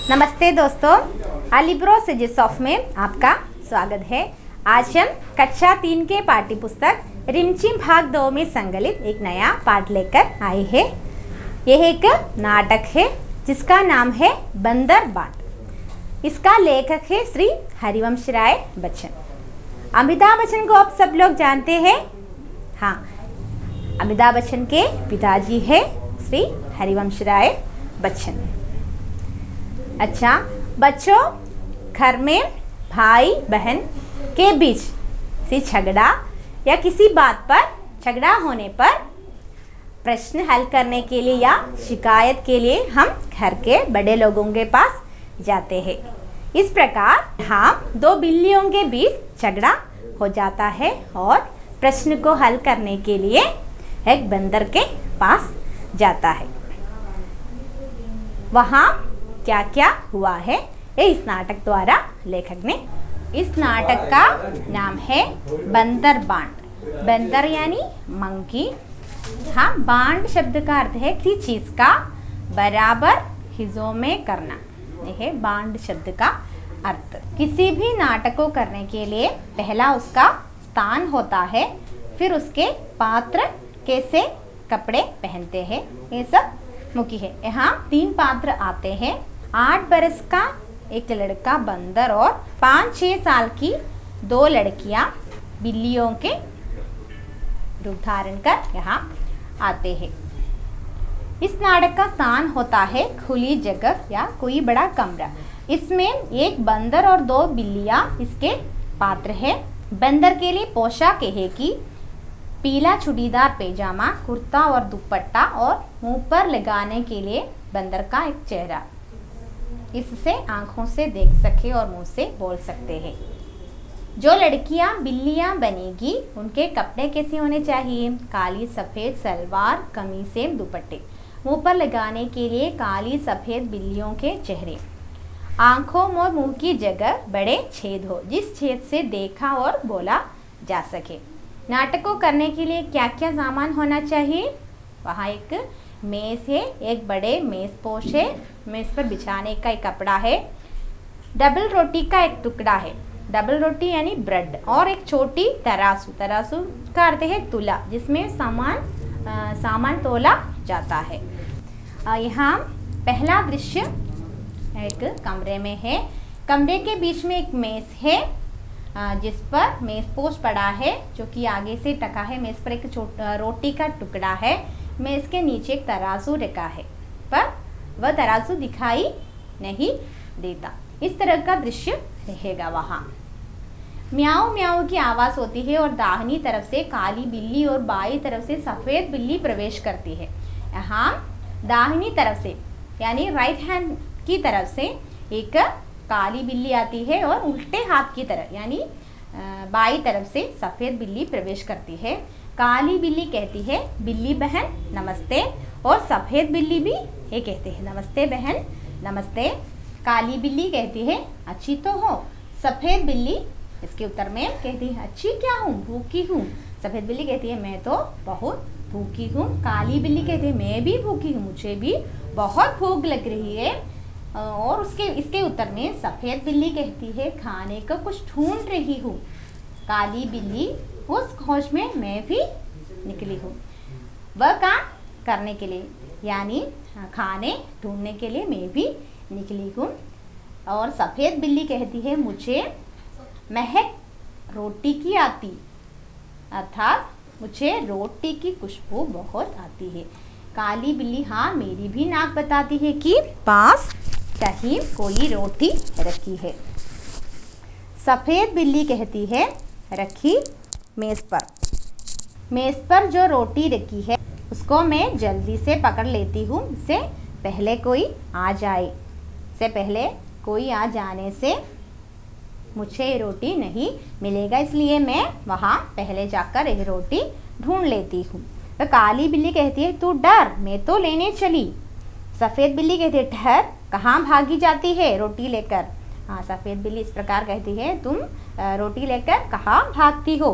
नमस्ते दोस्तों, अलीब्रो सिजिसॉफ में आपका स्वागत है। आज हम कक्षा 3 के पाठ्य पुस्तक रिमझिम भाग 2 में संकलित एक नया पाठ लेकर आए हैं। यह एक नाटक है जिसका नाम है बंदर बांट। इसका लेखक है श्री हरिवंश राय बच्चन। अमिताभ बच्चन को आप सब लोग जानते हैं। हाँ, अमिताभ बच्चन के पिताजी है श्री हरिवंश राय बच्चन। अच्छा बच्चों, घर में भाई बहन के बीच से झगड़ा या किसी बात पर झगड़ा होने पर प्रश्न हल करने के लिए या शिकायत के लिए हम घर के बड़े लोगों के पास जाते हैं। इस प्रकार हम दो बिल्लियों के बीच झगड़ा हो जाता है और प्रश्न को हल करने के लिए एक बंदर के पास जाता है। वहाँ क्या क्या हुआ है ये इस नाटक द्वारा लेखक ने। इस नाटक का नाम है बंदर बांट। बंदर यानी मंकी। हाँ, बांट शब्द का अर्थ है किसी चीज का बराबर हिस्सों में करना। यह है बांट शब्द का अर्थ। किसी भी नाटक को करने के लिए पहला उसका स्थान होता है, फिर उसके पात्र कैसे कपड़े पहनते हैं, ये सब मुख्य है। यहाँ 3 पात्र आते हैं। 8 बरस का एक लड़का बंदर और 5-6 साल की 2 लड़कियां बिल्लियों के रूप धारण कर यहाँ आते हैं। इस नाटक का स्थान होता है खुली जगह या कोई बड़ा कमरा। इसमें एक बंदर और 2 बिल्लियां इसके पात्र है। बंदर के लिए पोशाक है कि पीला चूड़ीदार पैजामा, कुर्ता और दुपट्टा और मुंह पर लगाने के लिए बंदर का एक चेहरा, इससे आंखों से देख सके और मुंह से बोल सकते हैं। जो लड़कियां बिल्लियां बनेगी उनके कपड़े कैसे होने चाहिए? काली सफ़ेद सलवार, कमीज, दुपट्टे। मुंह पर लगाने के लिए काली सफ़ेद बिल्लियों के चेहरे। आंखों और मुंह की जगह बड़े छेद हो जिस छेद से देखा और बोला जा सके। नाटक को करने के लिए क्या क्या सामान होना चाहिए? वहाँ एक मेज है, एक बड़े मेज पोश है, मेज पर बिछाने का एक कपड़ा है, डबल रोटी का एक टुकड़ा है, डबल रोटी यानी ब्रेड, और एक छोटी तराजू। तराजू का अर्थ है तुला, जिसमें सामान तोला जाता है। यहाँ पहला दृश्य एक कमरे में है। कमरे के बीच में एक मेज है जिस पर मेज पोश पड़ा है जो कि आगे से टका है। मेज पर एक रोटी का टुकड़ा है। मेज के नीचे एक तराजू रखा है पर वह तराजू दिखाई नहीं देता। इस तरह का दृश्य रहेगा। वहाँ म्याऊ म्याऊ की आवाज़ होती है और दाहिनी तरफ से काली बिल्ली और बाईं तरफ से सफ़ेद बिल्ली प्रवेश करती है। यहाँ दाहिनी तरफ से यानी राइट हैंड की तरफ से एक काली बिल्ली आती है और उल्टे हाथ की तरफ यानी बाईं तरफ से सफ़ेद बिल्ली प्रवेश करती है। काली बिल्ली कहती है बिल्ली बहन नमस्ते, और सफ़ेद बिल्ली भी ये कहते हैं नमस्ते बहन नमस्ते। काली बिल्ली कहती है अच्छी तो हो। सफ़ेद बिल्ली इसके उत्तर में कहती है अच्छी क्या हूँ, भूखी हूँ। सफ़ेद बिल्ली कहती है मैं तो बहुत भूखी हूँ। काली बिल्ली कहती है मैं भी भूखी हूँ, मुझे भी बहुत भूख लग रही है। और इसके उत्तर में सफ़ेद बिल्ली कहती है खाने को कुछ ढूंढ रही हूँ। काली बिल्ली उस खोज में मैं भी निकली हूँ। वह काम करने के लिए यानी खाने ढूंढने के लिए मैं भी निकली हूँ। और सफ़ेद बिल्ली कहती है मुझे महक रोटी की आती, अर्थात मुझे रोटी की खुशबू बहुत आती है। काली बिल्ली हाँ मेरी भी नाक बताती है कि पास कहीं कोई रोटी रखी है। सफ़ेद बिल्ली कहती है रखी मेज़ पर। मेज़ पर जो रोटी रखी है उसको मैं जल्दी से पकड़ लेती हूँ, इससे पहले कोई आ जाए। से पहले कोई आ जाने से मुझे रोटी नहीं मिलेगा, इसलिए मैं वहाँ पहले जाकर यह रोटी ढूंढ लेती हूँ। तो काली बिल्ली कहती है तू डर, मैं तो लेने चली। सफ़ेद बिल्ली कहती है ठहर, कहाँ भागी जाती है रोटी लेकर। हाँ, सफ़ेद बिल्ली इस प्रकार कहती है तुम रोटी लेकर कहाँ भागती हो,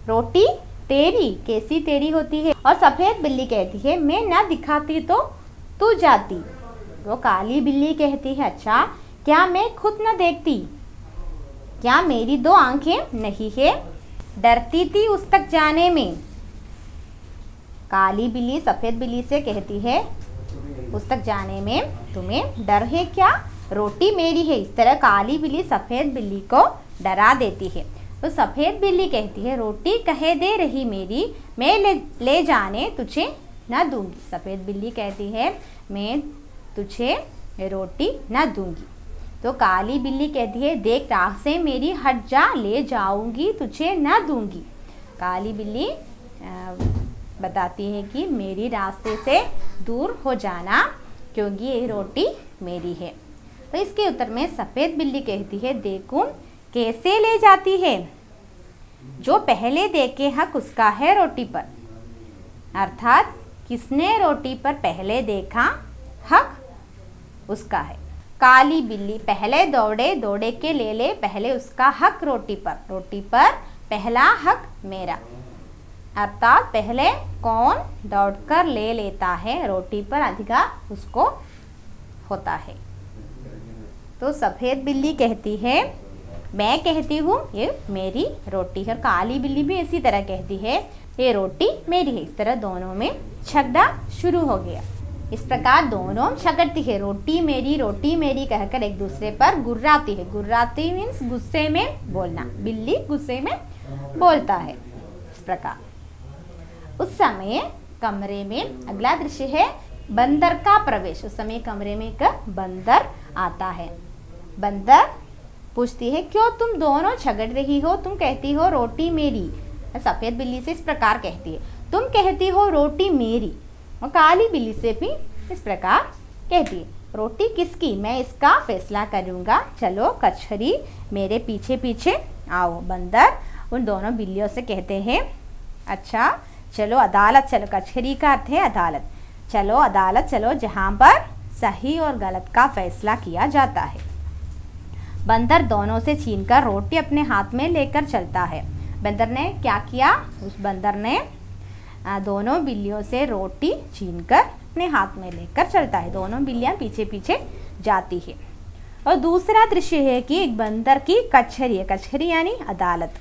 रोटी तेरी कैसी तेरी होती है। और सफ़ेद बिल्ली कहती है मैं ना दिखाती तो तू जाती। वो काली बिल्ली कहती है, अच्छा क्या मैं खुद न देखती, क्या मेरी दो आंखें नहीं है, डरती थी उस तक जाने में। काली बिल्ली सफ़ेद बिल्ली से कहती है, उस तक जाने में तुम्हें डर है क्या, रोटी मेरी है। इस तरह काली बिल्ली सफ़ेद बिल्ली को डरा देती है। तो सफ़ेद बिल्ली कहती है, रोटी कहे दे रही मेरी, मैं ले जाने तुझे न दूंगी। सफ़ेद बिल्ली कहती है, मैं तुझे रोटी न दूंगी। तो काली बिल्ली कहती है, देख राह से मेरी हट जा, ले जाऊंगी तुझे न दूंगी। काली बिल्ली बताती है कि मेरी रास्ते से दूर हो जाना, क्योंकि ये रोटी मेरी है। तो इसके उत्तर में सफ़ेद बिल्ली कहती है, देखूं कैसे ले जाती है, जो पहले देखे हक उसका है रोटी पर। अर्थात किसने रोटी पर पहले देखा हक उसका है। काली बिल्ली पहले दौड़े, दौड़े के ले पहले उसका हक रोटी पर पहला हक मेरा। अर्थात पहले कौन दौड़कर ले लेता है रोटी पर अधिकार उसको होता है। तो सफ़ेद बिल्ली कहती है, मैं कहती हूँ ये मेरी रोटी है। काली बिल्ली भी इसी तरह कहती है, ये रोटी मेरी है। इस तरह दोनों में झगड़ा शुरू हो गया। इस प्रकार दोनों झगड़ती है, रोटी मेरी कहकर एक दूसरे पर गुर्राती है। गुर्राती मीन्स गुस्से में बोलना, बिल्ली गुस्से में बोलता है। इस प्रकार उस समय कमरे में अगला दृश्य है बंदर का प्रवेश। उस समय कमरे में एक बंदर आता है। बंदर पूछती है, क्यों तुम दोनों झगड़ रही हो, तुम कहती हो रोटी मेरी। सफ़ेद बिल्ली से इस प्रकार कहती है, तुम कहती हो रोटी मेरी। और काली बिल्ली से भी इस प्रकार कहती है, रोटी किसकी, मैं इसका फैसला करूँगा, चलो कचहरी मेरे पीछे पीछे आओ। बंदर उन दोनों बिल्लियों से कहते हैं, अच्छा चलो अदालत चलो। कचहरी का अर्थ है अदालत। चलो अदालत चलो, जहाँ पर सही और गलत का फैसला किया जाता है। बंदर दोनों से छीनकर रोटी अपने हाथ में लेकर चलता है। बंदर ने क्या किया, उस बंदर ने दोनों बिल्लियों से रोटी छीनकर अपने हाथ में लेकर चलता है। दोनों बिल्लियाँ पीछे पीछे जाती है। और दूसरा दृश्य है कि एक बंदर की कचहरी है। कचहरी यानी अदालत।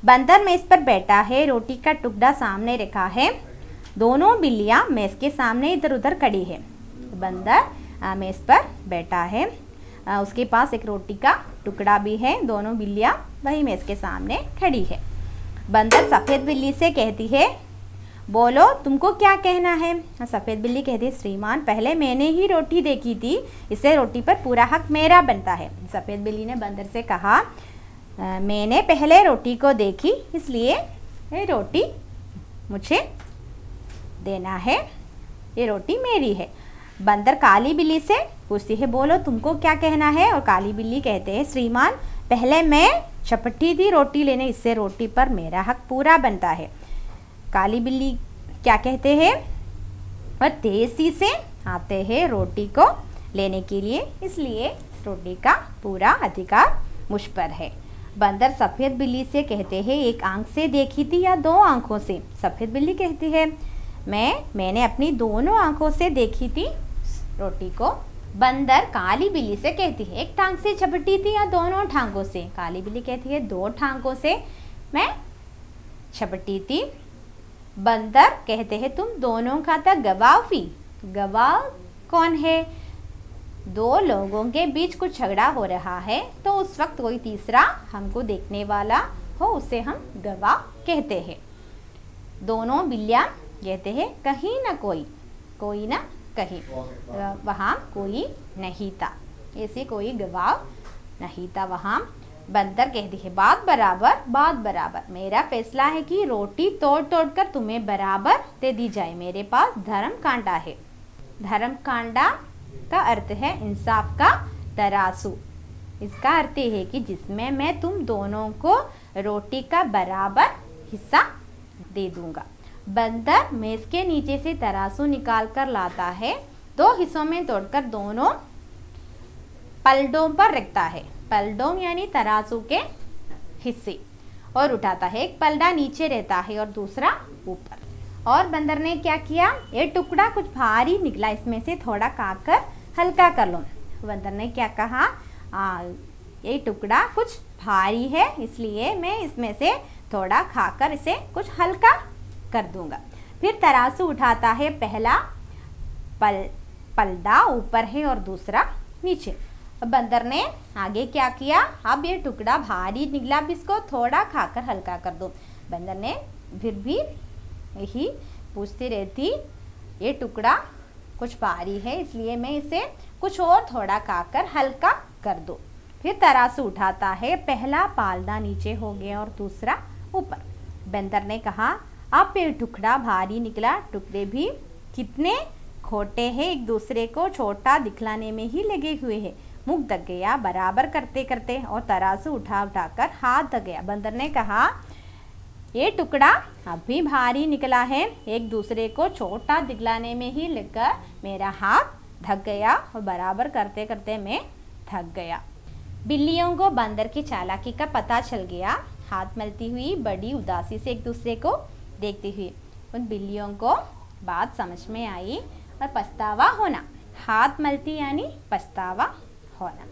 बंदर मेज़ पर बैठा है, रोटी का टुकड़ा सामने रखा है। दोनों बिल्लियाँ मेज़ के सामने इधर उधर खड़ी है। बंदर मेज़ पर बैठा है, उसके पास एक रोटी का टुकड़ा भी है। दोनों बिल्लियाँ वही मेज़ के सामने खड़ी है। बंदर सफ़ेद बिल्ली से कहती है, बोलो तुमको क्या कहना है। सफ़ेद बिल्ली कहती है, श्रीमान पहले मैंने ही रोटी देखी थी, इससे रोटी पर पूरा हक मेरा बनता है। सफ़ेद बिल्ली ने बंदर से कहा, मैंने पहले रोटी को देखी, इसलिए ये रोटी मुझे देना है, ये रोटी मेरी है। बंदर काली बिल्ली से पूछती है, बोलो तुमको क्या कहना है। और काली बिल्ली कहते हैं, श्रीमान पहले मैं झपटी थी रोटी लेने, इससे रोटी पर मेरा हक पूरा बनता है। काली बिल्ली क्या कहते हैं, वह तेजी से आते हैं रोटी को लेने के लिए, इसलिए रोटी का पूरा अधिकार मुझ पर है। बंदर सफ़ेद बिल्ली से कहते हैं, एक आंख से देखी थी या दो आंखों से। सफ़ेद बिल्ली कहती है, मैंने अपनी दोनों आंखों से देखी थी रोटी को। बंदर काली बिल्ली से कहती है, एक टांग से झपटी थी या दोनों टांगों से। काली बिल्ली कहती है, दो टांगों से मैं झपटी थी। बंदर कहते हैं, तुम दोनों का था गवाह। गवाह कौन है, दो लोगों के बीच कुछ झगड़ा हो रहा है, तो उस वक्त कोई तीसरा हमको देखने वाला हो, उसे हम गवाह कहते हैं। दोनों बिल्लियाँ कहते हैं, कहीं ना कोई ना कहीं, वहाँ कोई नहीं था, ऐसे कोई गवाह नहीं था वहाँ। बंदर कहती है, बात बराबर, मेरा फैसला है कि रोटी तोड़ तोड़ कर तुम्हें बराबर दे दी जाए। मेरे पास धर्म कांटा है। धर्म कांटा का अर्थ है इंसाफ का तराजू। इसका अर्थ है कि जिसमें मैं तुम दोनों को रोटी का बराबर हिस्सा दे दूंगा। बंदर मेज के नीचे से तराजू निकाल कर लाता है, दो हिस्सों में तोड़कर दोनों पलड़ों पर रखता है। पलड़ों यानी तराजू के हिस्से, और उठाता है। एक पलड़ा नीचे रहता है और दूसरा ऊपर। और बंदर ने क्या किया, ये टुकड़ा कुछ भारी निकला, इसमें से थोड़ा काटकर हल्का कर लो। बंदर ने क्या कहा, ये टुकड़ा कुछ भारी है इसलिए मैं इसमें से थोड़ा खाकर इसे कुछ हल्का कर दूंगा। फिर तराजू उठाता है, पहला पलड़ा ऊपर है और दूसरा नीचे। बंदर ने आगे क्या किया, अब ये टुकड़ा भारी निकला, अब इसको थोड़ा खाकर हल्का कर दो। बंदर ने फिर भी यही पूछती रहती, ये टुकड़ा कुछ भारी है इसलिए मैं इसे कुछ और थोड़ा खाकर हल्का कर दो। फिर तराजू उठाता है, पहला पालदा नीचे हो गया और दूसरा ऊपर। बंदर ने कहा, अब ये टुकड़ा भारी निकला, टुकड़े भी कितने खोटे हैं, एक दूसरे को छोटा दिखलाने में ही लगे हुए हैं। मुख दग गया बराबर करते करते और तराजू उठाकर हाथ दग गया। बंदर ने कहा, ये टुकड़ा अब भी भारी निकला है, एक दूसरे को छोटा दिखलाने में ही लगकर मेरा हाथ थक गया और बराबर करते करते मैं थक गया। बिल्लियों को बंदर की चालाकी का पता चल गया। हाथ मलती हुई बड़ी उदासी से एक दूसरे को देखती हुई उन बिल्लियों को बात समझ में आई और पछतावा होना। हाथ मलती यानी पछतावा होना।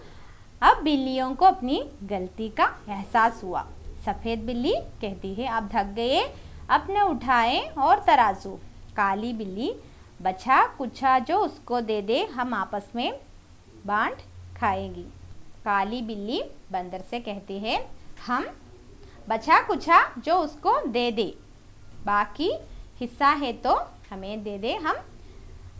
अब बिल्लियों को अपनी गलती का एहसास हुआ। सफ़ेद बिल्ली कहती है, आप थक गए, अपने उठाए और तराजू। काली बिल्ली, बचा कुछा जो उसको दे दे, हम आपस में बांट खाएगी। काली बिल्ली बंदर से कहती है, हम बचा कुछा जो उसको दे दे, बाकी हिस्सा है तो हमें दे दे, हम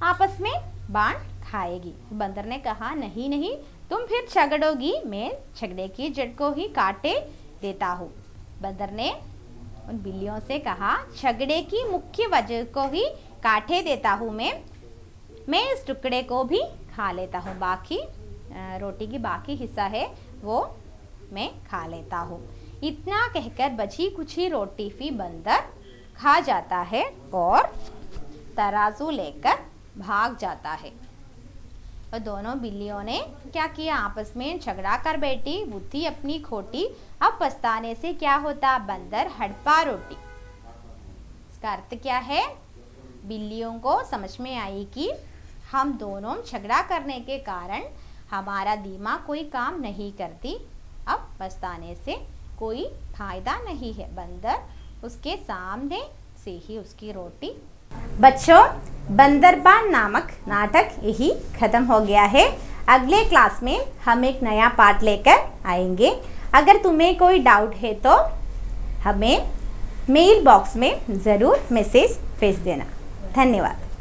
आपस में बांट खाएगी। बंदर ने कहा, नहीं नहीं, तुम फिर झगड़ोगी, मैं झगड़े की जड़ को ही काटे देता हूँ। बंदर ने उन बिल्लियों से कहा, झगड़े की मुख्य वजह को ही काटे देता हूँ मैं इस टुकड़े को भी खा लेता हूँ, बाकी रोटी की बाकी हिस्सा है वो मैं खा लेता हूँ। इतना कहकर बची कुची रोटी भी बंदर खा जाता है और तराजू लेकर भाग जाता है। और दोनों बिल्लियों ने क्या किया, आपस में झगड़ा कर बैठी, बुद्धि अपनी खोटी, अब पछताने से क्या होता, बंदर हड़पा रोटी। इसका अर्थ क्या है, बिल्लियों को समझ में आई कि हम दोनों झगड़ा करने के कारण हमारा दिमाग कोई काम नहीं करती, अब पछताने से कोई फायदा नहीं है। बंदर उसके सामने से ही उसकी रोटी। बच्चों, बंदरबान नामक नाटक यही खत्म हो गया है। अगले क्लास में हम एक नया पार्ट लेकर आएंगे। अगर तुम्हें कोई डाउट है तो हमें मेल बॉक्स में ज़रूर मैसेज भेज देना। धन्यवाद।